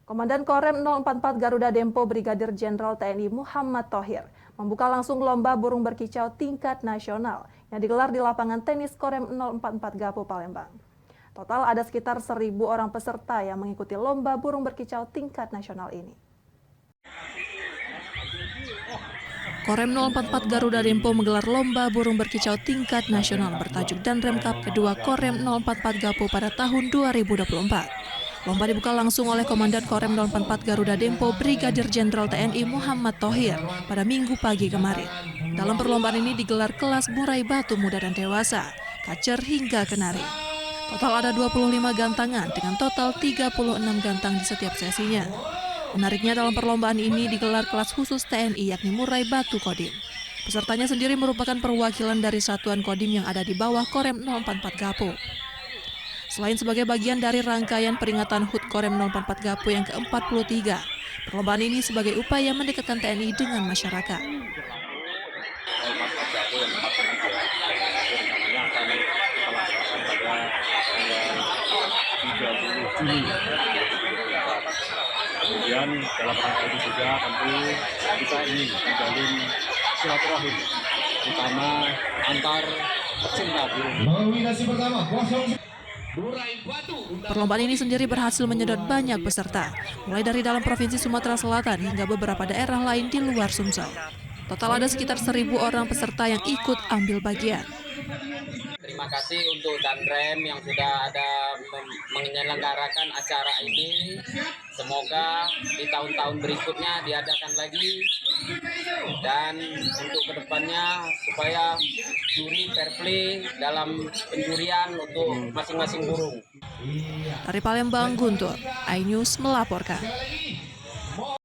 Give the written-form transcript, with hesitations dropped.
Komandan Korem 044 Garuda Dempo Brigadir Jenderal TNI Muhammad Thohir membuka langsung lomba burung berkicau tingkat nasional yang digelar di lapangan tenis Korem 044 Gapo Palembang. Total ada sekitar 1.000 orang peserta yang mengikuti lomba burung berkicau tingkat nasional ini. Korem 044 Garuda Dempo menggelar lomba burung berkicau tingkat nasional bertajuk Danrem Cup kedua Korem 044 Gapo pada tahun 2024. Lomba dibuka langsung oleh Komandan Korem 044 Garuda Dempo Brigadir Jenderal TNI Muhammad Thohir pada Minggu pagi kemarin. Dalam perlombaan ini digelar kelas murai batu muda dan dewasa, kacer hingga kenari. Total ada 25 gantangan dengan total 36 gantang di setiap sesinya. Menariknya dalam perlombaan ini digelar kelas khusus TNI yakni murai batu kodim. Pesertanya sendiri merupakan perwakilan dari satuan kodim yang ada di bawah Korem 044 Gapo. Selain sebagai bagian dari rangkaian peringatan HUT Korem 044 Gapo yang ke-43, perlombaan ini sebagai upaya mendekatkan TNI dengan masyarakat. Kemudian dalam rangka itu juga tentu kita ingin menjalin silaturahim, terutama antar pecinta burung. Nominasi pertama, Perlombaan ini sendiri berhasil menyedot banyak peserta, mulai dari dalam Provinsi Sumatera Selatan hingga beberapa daerah lain di luar Sumsel. Total ada sekitar 1.000 orang peserta yang ikut ambil bagian. Terima kasih untuk Danrem yang sudah ada menyelenggarakan acara ini. Semoga di tahun-tahun berikutnya diadakan lagi. Dan untuk kedepannya supaya juri fair play dalam penjurian untuk masing-masing burung. Dari Palembang, Guntur, iNews melaporkan.